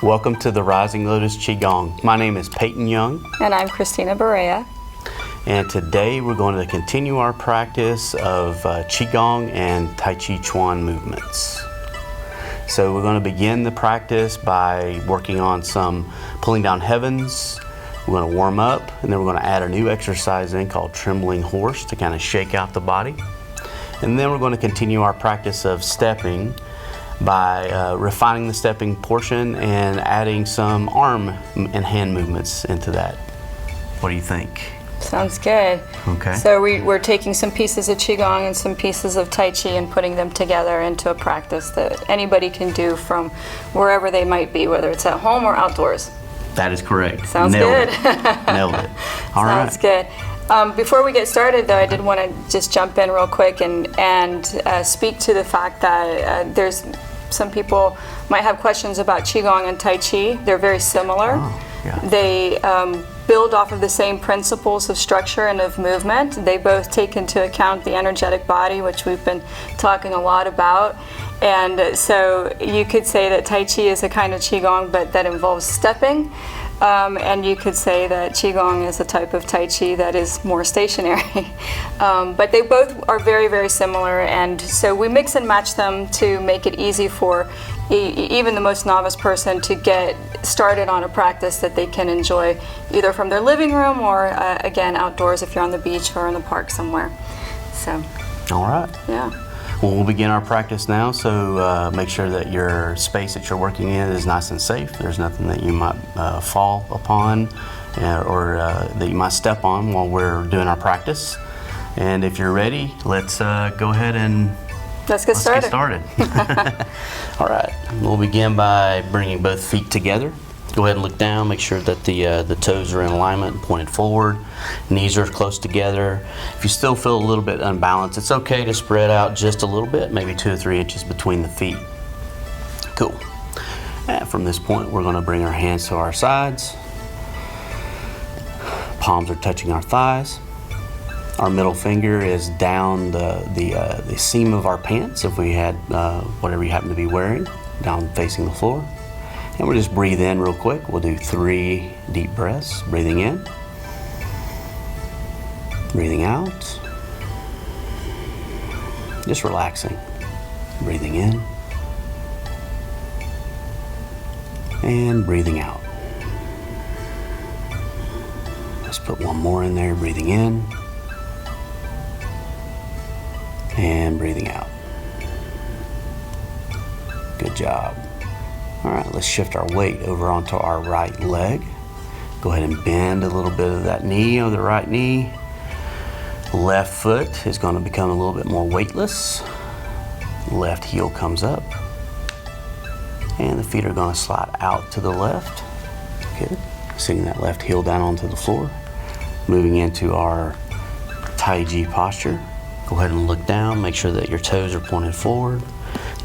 Welcome to the Rising Lotus Qigong. My name is Peyton Young. And I'm Christina Barea. And today we're going to continue our practice of Qigong and Tai Chi Chuan movements. So we're going to begin the practice by working on some pulling down heavens. We're going to warm up, and then we're going to add a new exercise in called Trembling Horse to kind of shake out the body. And then we're going to continue our practice of stepping by refining the stepping portion and adding some arm and hand movements into that. What do you think? Sounds good. Okay. So we're taking some pieces of Qigong and some pieces of Tai Chi and putting them together into a practice that anybody can do from wherever they might be, whether it's at home or outdoors. That is correct. Sounds Nailed good. It. Nailed it. All right. Sounds good. Before we get started, though, I did want to just jump in real quick and speak to the fact that there's some people might have questions about Qigong and Tai Chi. They're very similar. Oh, yeah. They build off of the same principles of structure and of movement. They both take into account the energetic body, which we've been talking a lot about. And so you could say that Tai Chi is a kind of Qigong, but that involves stepping. And you could say that Qigong is a type of Tai Chi that is more stationary. But they both are very, very similar, and so we mix and match them to make it easy for even the most novice person to get started on a practice that they can enjoy either from their living room or, again, outdoors if you're on the beach or in the park somewhere. So. All right. Yeah. Well, we'll begin our practice now, so make sure that your space that you're working in is nice and safe. There's nothing that you might fall upon or that you might step on while we're doing our practice. And if you're ready, let's go ahead and Let's get started. All right, we'll begin by bringing both feet together. Go ahead and look down, make sure that the toes are in alignment and pointed forward. Knees are close together. If you still feel a little bit unbalanced, it's okay to spread out just a little bit, maybe 2 or 3 inches between the feet. Cool. And from this point, we're going to bring our hands to our sides. Palms are touching our thighs. Our middle finger is down the seam of our pants, if we had whatever you happen to be wearing, down facing the floor. And we'll just breathe in real quick. We'll do 3 deep breaths. Breathing in. Breathing out. Just relaxing. Breathing in. And breathing out. Let's put one more in there. Breathing in. And breathing out. Good job. All right, let's shift our weight over onto our right leg. Go ahead and bend a little bit of that knee of the right knee. Left foot is going to become a little bit more weightless. Left heel comes up. And the feet are going to slide out to the left. Good. Sitting that left heel down onto the floor. Moving into our Tai Chi posture. Go ahead and look down. Make sure that your toes are pointed forward.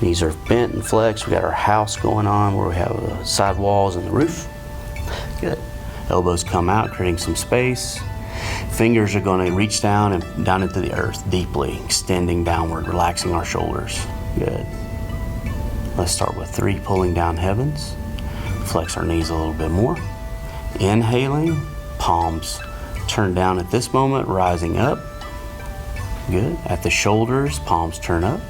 Knees are bent and flexed. We got our house going on where we have the side walls and the roof. Good. Elbows come out, creating some space. Fingers are going to reach down and down into the earth deeply, extending downward, relaxing our shoulders. Good. Let's start with 3 pulling down heavens. Flex our knees a little bit more. Inhaling, palms turn down at this moment, rising up. Good. At the shoulders, palms turn up.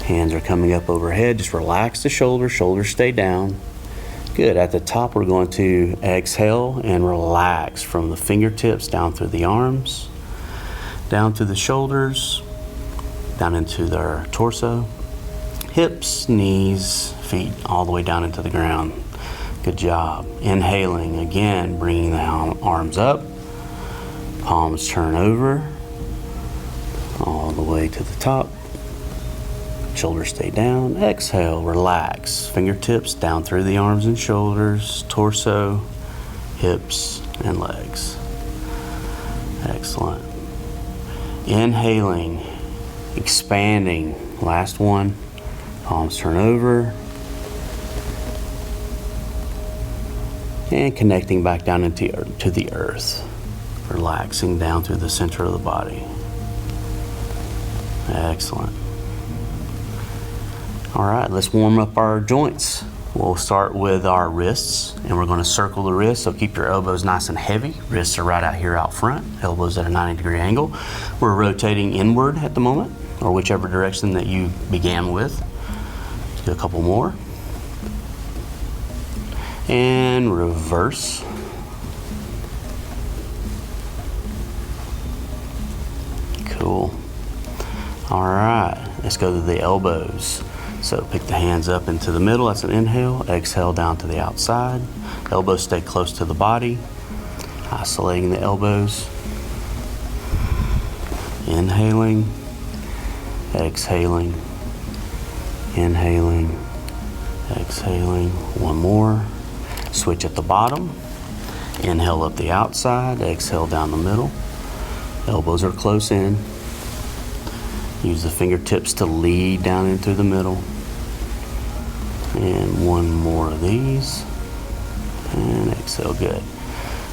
Hands are coming up overhead. Just relax the shoulders. Shoulders stay down. Good. At the top, we're going to exhale and relax from the fingertips down through the arms, down to the shoulders, down into their torso, hips, knees, feet, all the way down into the ground. Good job. Inhaling again, bringing the arms up. Palms turn over, all the way to the top. Shoulders stay down. Exhale, relax. Fingertips down through the arms and shoulders, torso, hips, and legs. Excellent. Inhaling, expanding. Last one. Palms turn over. And connecting back down into the earth. Relaxing down through the center of the body. Excellent. All right, let's warm up our joints. We'll start with our wrists, and we're going to circle the wrists, so keep your elbows nice and heavy. Wrists are right out here out front, elbows at a 90-degree angle. We're rotating inward at the moment, or whichever direction that you began with. Let's do a couple more. And reverse. Cool. All right, let's go to the elbows. So pick the hands up into the middle, that's an inhale. Exhale down to the outside. Elbows stay close to the body. Isolating the elbows. Inhaling. Exhaling. Inhaling. Exhaling. One more. Switch at the bottom. Inhale up the outside. Exhale down the middle. Elbows are close in. Use the fingertips to lead down in through the middle. And one more of these. And exhale, good.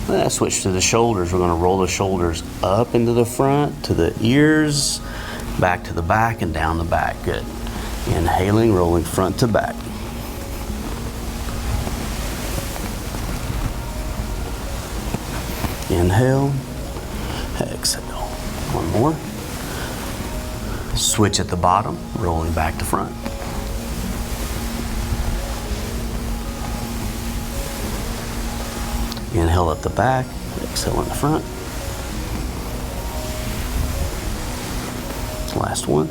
Let's switch to the shoulders. We're going to roll the shoulders up into the front, to the ears, back to the back, and down the back. Good. Inhaling, rolling front to back. Inhale, exhale. One more. Switch at the bottom, rolling back to front. Inhale up the back, exhale in the front. Last one,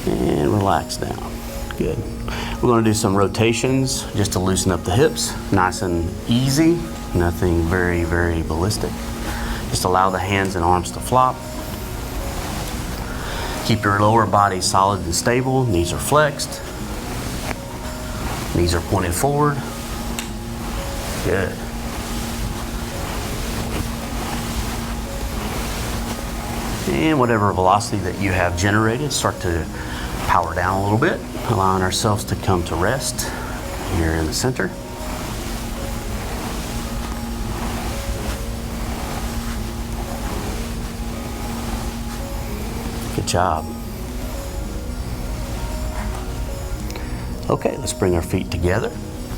and relax down. Good. We're going to do some rotations just to loosen up the hips, nice and easy, nothing very, very ballistic. Just allow the hands and arms to flop. Keep your lower body solid and stable. Knees are flexed. Knees are pointed forward. Good. And whatever velocity that you have generated, start to power down a little bit, allowing ourselves to come to rest here in the center. Good job. Okay, let's bring our feet together.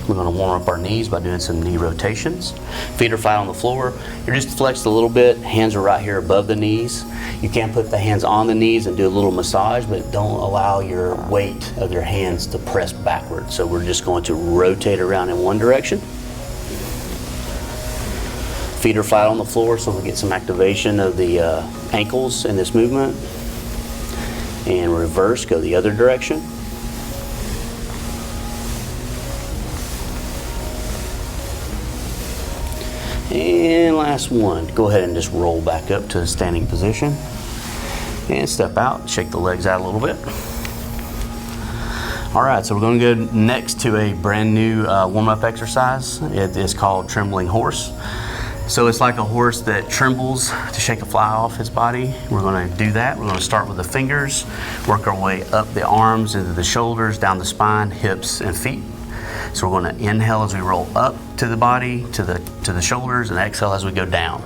We're going to warm up our knees by doing some knee rotations. Feet are flat on the floor. You're just flexed a little bit. Hands are right here above the knees. You can put the hands on the knees and do a little massage, but don't allow your weight of your hands to press backward. So we're just going to rotate around in one direction. Feet are flat on the floor, so we get some activation of the ankles in this movement. And reverse, go the other direction. And last one, go ahead and just roll back up to a standing position. And step out, shake the legs out a little bit. All right, so we're going to go next to a brand new warm-up exercise. It is called Trembling Horse. So it's like a horse that trembles to shake a fly off his body. We're going to do that. We're going to start with the fingers, work our way up the arms, into the shoulders, down the spine, hips, and feet. So we're going to inhale as we roll up to the body, to the shoulders, and exhale as we go down.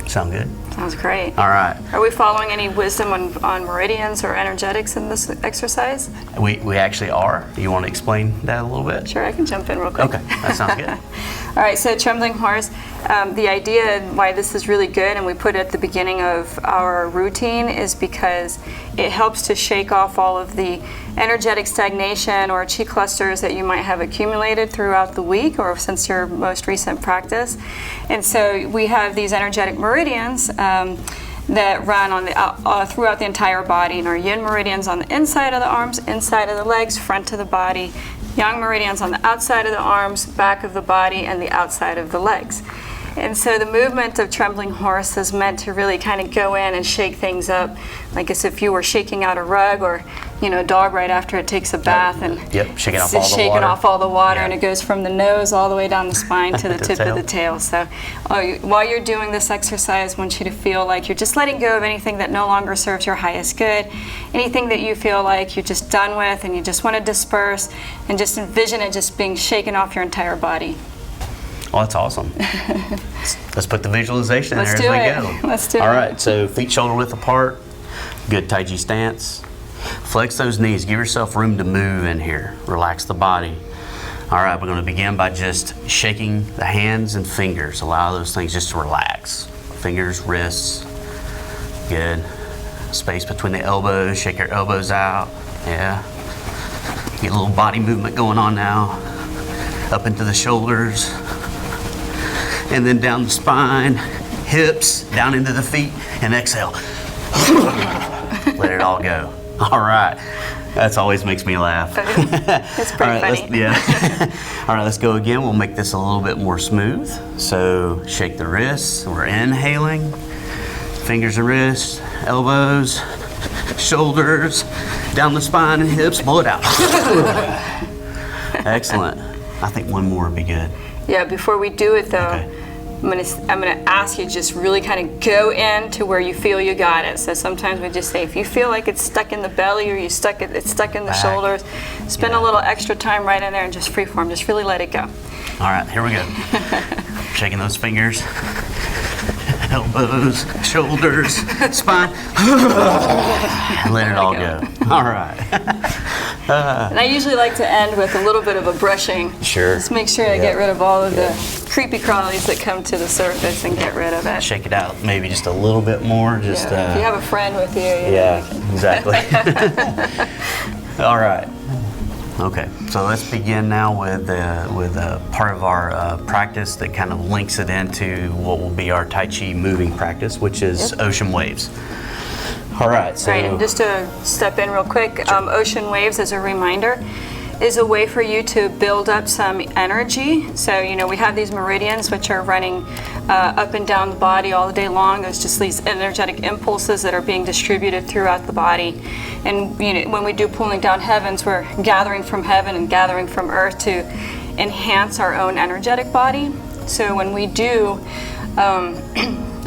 Sound good? Sounds great. All right. Are we following any wisdom on meridians or energetics in this exercise? We actually are. You want to explain that a little bit? Sure, I can jump in real quick. Okay, that sounds good. All right, so Trembling Horse, the idea why this is really good and we put it at the beginning of our routine is because it helps to shake off all of the energetic stagnation or chi clusters that you might have accumulated throughout the week or since your most recent practice. And so we have these energetic meridians that run on throughout the entire body, and our yin meridians on the inside of the arms, inside of the legs, front of the body, yang meridians on the outside of the arms, back of the body, and the outside of the legs. And so the movement of Trembling Horse is meant to really kind of go in and shake things up, like as if you were shaking out a rug or, a dog right after it takes a bath and shaking off all the shaking water. off all the water, and it goes from the nose all the way down the spine to the tip of the tail. So while you're doing this exercise, I want you to feel like you're just letting go of anything that no longer serves your highest good, anything that you feel like you're just done with and you just want to disperse, and just envision it just being shaken off your entire body. Oh, that's awesome. Let's put the visualization in there as we go. Let's do it. All right, so feet shoulder width apart, good Tai Chi stance. Flex those knees, give yourself room to move in here. Relax the body. All right, we're going to begin by just shaking the hands and fingers. Allow those things just to relax. Fingers, wrists. Good. Space between the elbows. Shake your elbows out. Yeah. Get a little body movement going on now. Up into the shoulders. And then down the spine, hips, down into the feet, and exhale. Let it all go. All right. That always makes me laugh. It's pretty funny. All right, let's go again. We'll make this a little bit more smooth. So shake the wrists. We're inhaling. Fingers and wrists, elbows, shoulders, down the spine and hips. Blow it out. Excellent. I think one more would be good. Yeah, before we do it though, Okay. I'm gonna ask you just really kind of go into where you feel you got it. So sometimes we just say if you feel like it's stuck in the belly or it's stuck in the Back. shoulders, spend a little extra time right in there and just freeform. Just really let it go. All right, here we go. Shaking those fingers, elbows, shoulders, spine. Let it all go. All right. And I usually like to end with a little bit of a brushing. Sure. Just make sure I get rid of all of the creepy crawlies that come to the surface and get rid of it. Shake it out maybe just a little bit more. Just If you have a friend with you. yeah, exactly. All right. Okay, so let's begin now with part of our practice that kind of links it into what will be our Tai Chi moving practice, which is ocean waves. All right, so Right, and just to step in real quick, ocean waves, as a reminder, is a way for you to build up some energy. So, you know, we have these meridians which are running up and down the body all day long. There's just these energetic impulses that are being distributed throughout the body. And you know, when we do pulling down heavens, we're gathering from heaven and gathering from earth to enhance our own energetic body. So when we do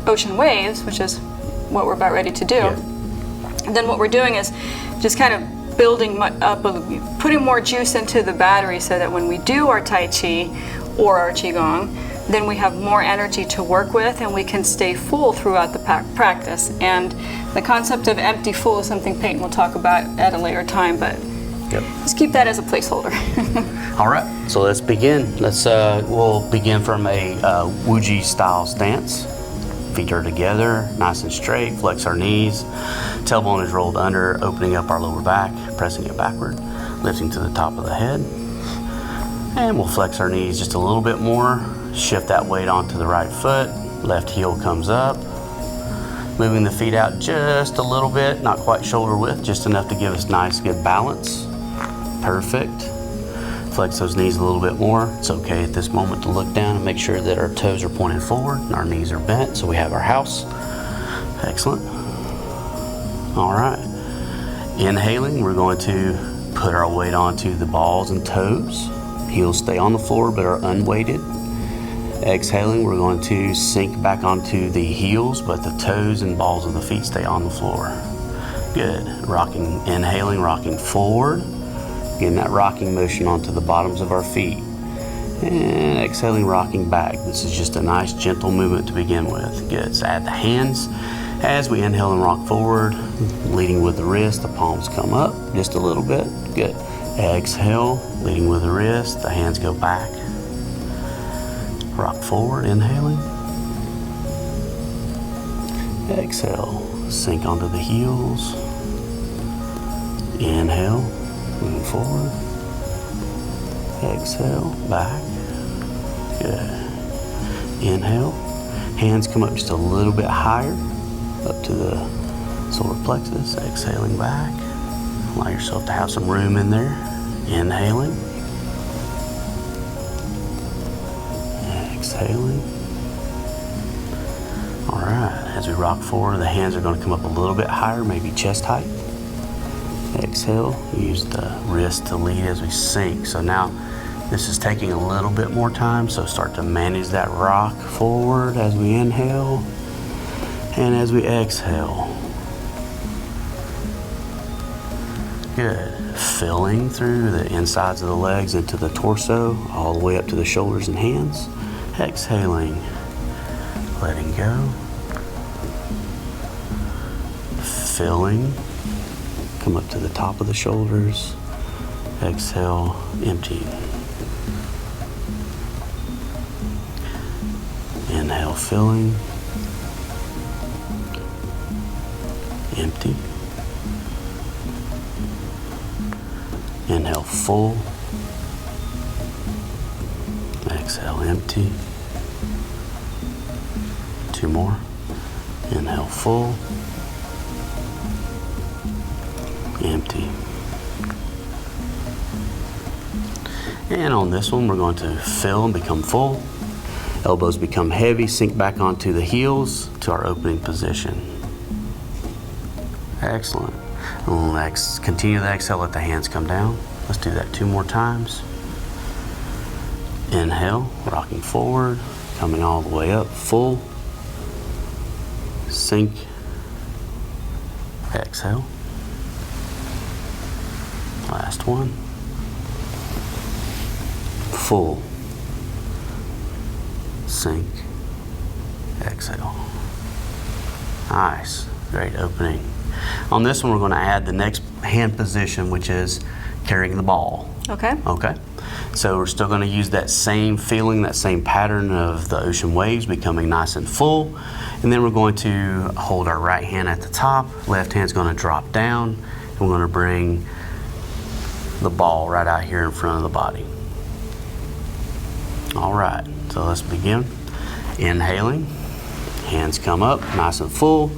ocean waves, which is what we're about ready to do, then what we're doing is just kind of building up, putting more juice into the battery so that when we do our Tai Chi or our Qigong, then we have more energy to work with and we can stay full throughout the practice. And the concept of empty full is something Peyton will talk about at a later time, but just keep that as a placeholder. all right, so let's begin. We'll begin from a Wuji style stance. Feet are together, nice and straight. Flex our knees. Tailbone is rolled under, opening up our lower back, pressing it backward, lifting to the top of the head. And we'll flex our knees just a little bit more. Shift that weight onto the right foot. Left heel comes up. Moving the feet out just a little bit, not quite shoulder width, just enough to give us nice, good balance. Perfect. Flex those knees a little bit more. It's okay at this moment to look down and make sure that our toes are pointed forward and our knees are bent, so we have our house. Excellent. All right. Inhaling, we're going to put our weight onto the balls and toes. Heels stay on the floor but are unweighted. Exhaling, we're going to sink back onto the heels, but the toes and balls of the feet stay on the floor. Good. Rocking, inhaling, rocking forward. Getting that rocking motion onto the bottoms of our feet. And exhaling, rocking back. This is just a nice, gentle movement to begin with. Good. So add the hands as we inhale and rock forward, leading with the wrist. The palms come up just a little bit. Good. Exhale, leading with the wrist. The hands go back. Rock forward, inhaling. Exhale, sink onto the heels. Inhale, moving forward. Exhale, back. Good. Inhale, hands come up just a little bit higher, up to the solar plexus. Exhaling back. Allow yourself to have some room in there. Inhaling. Exhaling. All right, as we rock forward, the hands are going to come up a little bit higher, maybe chest height. Exhale, use the wrist to lead as we sink. So now this is taking a little bit more time, so start to manage that rock forward as we inhale and as we exhale. Good. Filling through the insides of the legs into the torso, all the way up to the shoulders and hands. Exhaling, letting go. Filling, come up to the top of the shoulders. Exhale, emptying. Inhale, filling. Empty. Inhale, full. Exhale, empty. 2 more. Inhale, full. Empty. And on this one, we're going to fill and become full. Elbows become heavy, sink back onto the heels to our opening position. Excellent. And let's continue the exhale, let the hands come down. Let's do that 2 more times. Inhale, rocking forward, coming all the way up, full. Sink. Exhale. Last one. Full. Sink. Exhale. Nice. Great opening. On this one, we're going to add the next hand position, which is carrying the ball. Okay. Okay. So we're still going to use that same feeling, that same pattern of the ocean waves becoming nice and full. And then we're going to hold our right hand at the top. Left hand's going to drop down. And we're going to bring the ball right out here in front of the body. All right. So let's begin. Inhaling. Hands come up, nice and full.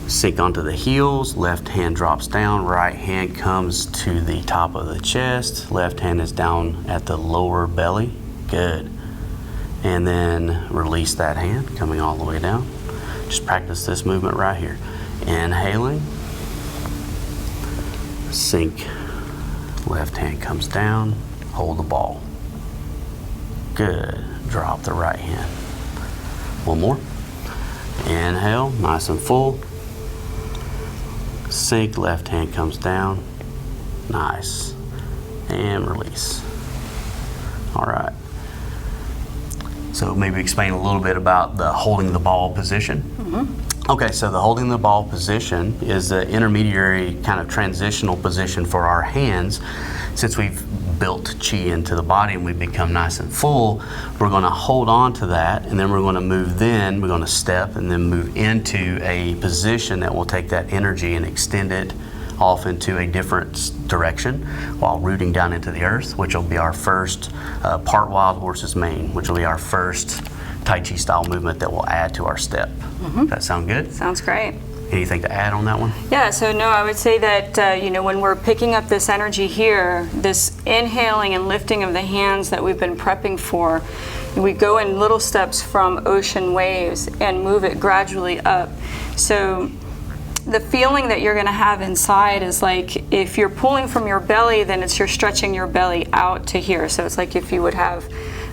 Sink onto the heels, left hand drops down, right hand comes to the top of the chest, left hand is down at the lower belly. Good. And then release that hand, coming all the way down. Just practice this movement right here. Inhaling, sink, left hand comes down, hold the ball. Good. Drop the right hand. One more. Inhale, nice and full. Sink, left hand comes down. Nice. And release. All right. So maybe explain a little bit about the holding the ball position. Mm-hmm. Okay, so the holding the ball position is the intermediary kind of transitional position for our hands. Since we've built chi into the body and we've become nice and full, we're going to hold on to that, and then we're going to move, then we're going to step and then move into a position that will take that energy and extend it off into a different direction while rooting down into the earth, which will be our first part wild horse's mane, which will be our first Tai Chi style movement that will add to our step. Mm-hmm. Does that sound good? Sounds great. Anything to add on that one? Yeah, so no, I would say that, when we're picking up this energy here, this inhaling and lifting of the hands that we've been prepping for, we go in little steps from ocean waves and move it gradually up. So the feeling that you're going to have inside is like if you're pulling from your belly, then you're stretching your belly out to here. So it's like if you would have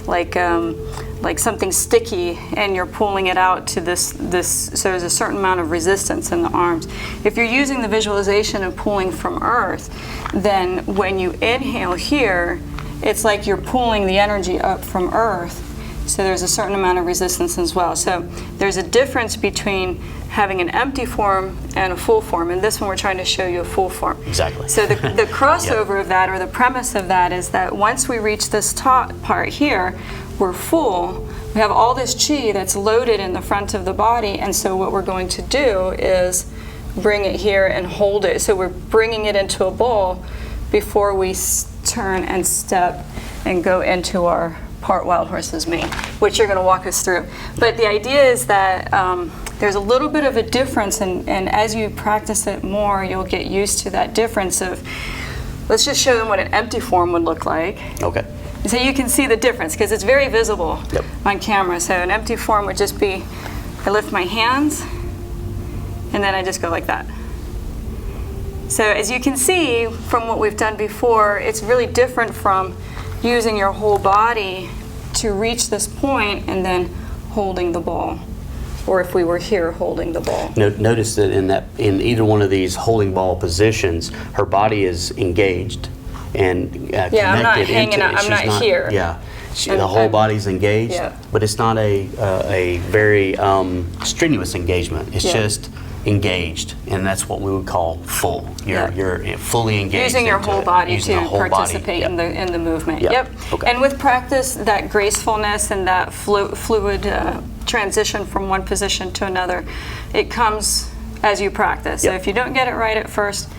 like something sticky and you're pulling it out to this, so there's a certain amount of resistance in the arms. If you're using the visualization of pulling from earth, then when you inhale here, it's like you're pulling the energy up from earth. So there's a certain amount of resistance as well. So there's a difference between having an empty form and a full form. And this one we're trying to show you a full form. Exactly. So the crossover yep. of that, or the premise of that, is that once we reach this top part here, we're full. We have all this chi that's loaded in the front of the body, and so what we're going to do is bring it here and hold it. So we're bringing it into a ball before we turn and step and go into our part wild horse's mane, which you're going to walk us through. But the idea is that there's a little bit of a difference, and as you practice it more, you'll get used to that difference of, let's just show them what an empty form would look like. Okay. So you can see the difference, because it's very visible yep. on camera. So an empty form would just be, I lift my hands, and then I just go like that. So as you can see from what we've done before, it's really different from using your whole body to reach this point and then holding the ball, or if we were here holding the ball. Notice that in either one of these holding ball positions, her body is engaged and connected. I'm not hanging out. I'm not here. Yeah, the whole body's engaged, yeah. but it's not a very strenuous engagement. It's yeah. just engaged, and that's what we would call full. Yep. You're fully engaged. Using your into whole it. body Using to the whole participate body. Yep. in the movement. Yep. Okay. And with practice, that gracefulness and that fluid transition from one position to another, it comes as you practice. So Yep. if you don't get it right at first,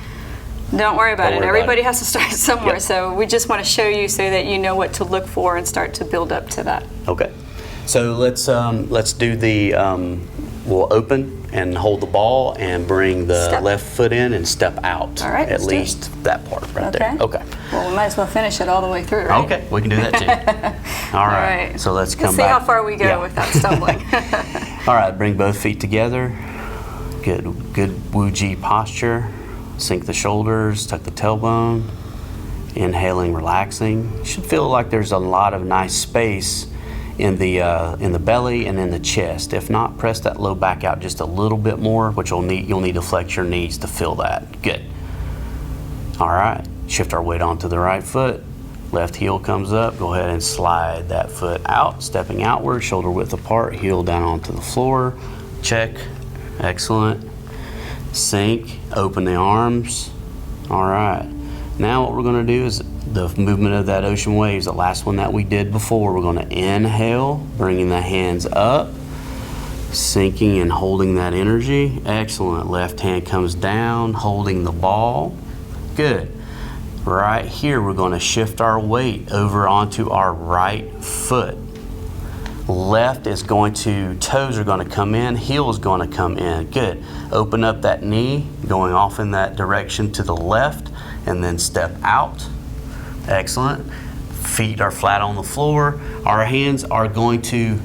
don't worry about it. Everybody has to start somewhere. Yep. So we just want to show you so that you know what to look for and start to build up to that. Okay. So let's do the we'll open and hold the ball and bring the Step. left foot in and step out. All right, At let's do it. least that part right there. Okay. Well, we might as well finish it all the way through, right? Okay, we can do that too. All right. So let's come Let's see back. how far we go Yeah. without stumbling. All right, bring both feet together. Good Wu-Ji posture. Sink the shoulders, tuck the tailbone. Inhaling, relaxing. You should feel like there's a lot of nice space in the belly and in the chest. If not, press that low back out just a little bit more, which you'll need to flex your knees to feel that. Good. All right, shift our weight onto the right foot. Left heel comes up. Go ahead and slide that foot out, stepping outward, shoulder width apart, heel down onto the floor. Check. Excellent. Sink, open the arms. All right. Now what we're going to do is the movement of that ocean waves, the last one that we did before. We're going to inhale, bringing the hands up, sinking and holding that energy. Excellent. Left hand comes down, holding the ball. Good. Right here, we're going to shift our weight over onto our right foot. Left is going to, toes are going to come in, heel is going to come in. Good. Open up that knee, going off in that direction to the left, and then step out. Excellent. Feet are flat on the floor. Our hands are going to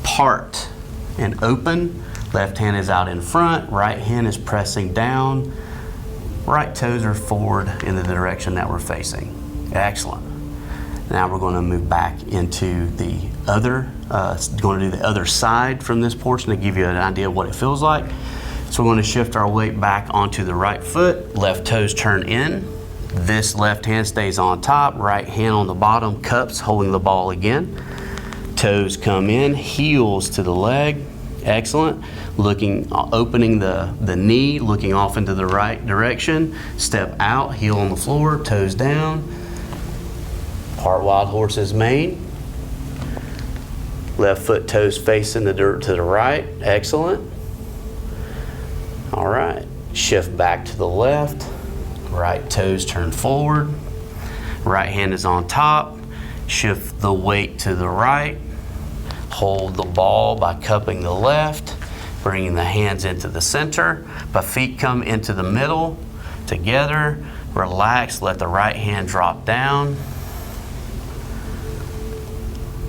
part and open. Left hand is out in front, right hand is pressing down. Right toes are forward in the direction that we're facing. Excellent. Now we're going to move back into the other, going to do the other side from this portion to give you an idea of what it feels like. So we're going to shift our weight back onto the right foot. Left toes turn in. This left hand stays on top, right hand on the bottom, cups, holding the ball again. Toes come in, heels to the leg. Excellent. Looking, opening the knee, looking off into the right direction. Step out, heel on the floor, toes down. Part wild horse's mane. Left foot, toes facing to the right. Excellent. All right. Shift back to the left. Right toes turn forward. Right hand is on top. Shift the weight to the right. Hold the ball by cupping the left, bringing the hands into the center. My feet come into the middle together. Relax, let the right hand drop down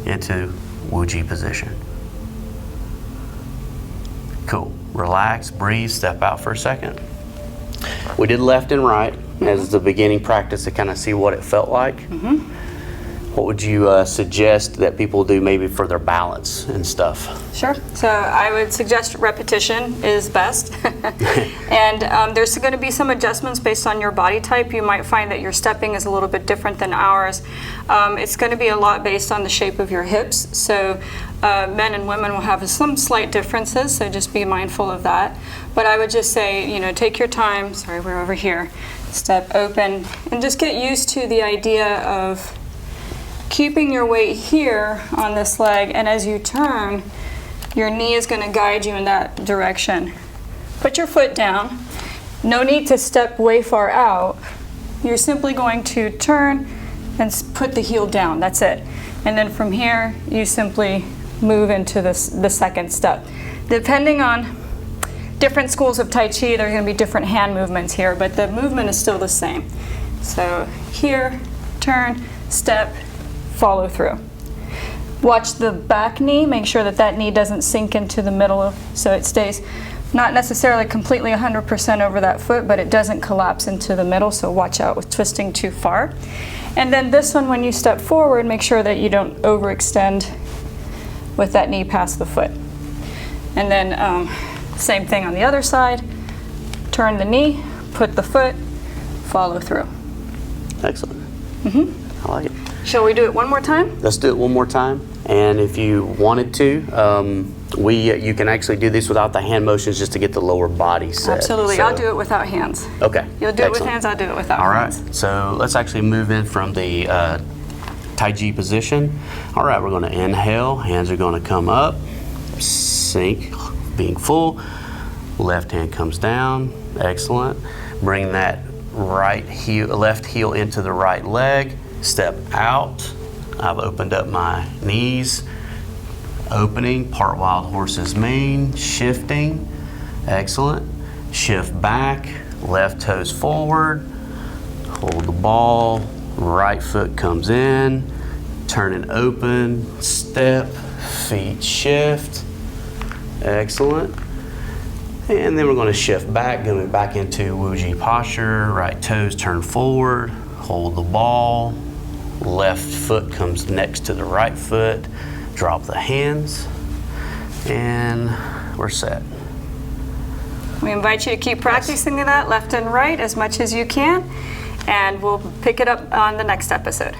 into Wu-Ji position. Cool. Relax, breathe, step out for a second. We did left and right as the beginning practice to kind of see what it felt like. Mm-hmm. What would you suggest that people do maybe for their balance and stuff? Sure. So I would suggest repetition is best. And there's going to be some adjustments based on your body type. You might find that your stepping is a little bit different than ours. It's going to be a lot based on the shape of your hips. So men and women will have some slight differences, so just be mindful of that. But I would just say, you know, take your time. Sorry, we're over here. Step open and just get used to the idea of keeping your weight here on this leg, and as you turn, your knee is going to guide you in that direction. Put your foot down. No need to step way far out. You're simply going to turn and put the heel down. That's it. And then from here, you simply move into the second step. Depending on different schools of Tai Chi, there are going to be different hand movements here, but the movement is still the same. So here, turn, step, follow through. Watch the back knee, make sure that that knee doesn't sink into the middle so it stays not necessarily completely 100% over that foot, but it doesn't collapse into the middle, so watch out with twisting too far. And then this one, when you step forward, make sure that you don't overextend with that knee past the foot. And then same thing on the other side. Turn the knee, put the foot, follow through. Excellent. Mm-hmm. I like it. Shall we do it one more time? Let's do it one more time. And if you wanted to, you can actually do this without the hand motions just to get the lower body set. Absolutely. So- I'll do it without hands. Okay. You'll do it with excellent. hands, I'll do it without All right. hands. So let's actually move in from the Tai Chi position. All right, we're going to inhale. Hands are going to come up. Sink, being full. Left hand comes down. Excellent. Bring that left heel into the right leg. Step out. I've opened up my knees. Opening, part wild horse's mane, shifting. Excellent. Shift back, left toes forward. Hold the ball. Right foot comes in. Turn and open. Step, feet shift. Excellent. And then we're going to shift back, going back into Wuji posture. Right toes turn forward. Hold the ball. Left foot comes next to the right foot. Drop the hands. And we're set. We invite you to keep practicing that left and right as much as you can, and we'll pick it up on the next episode.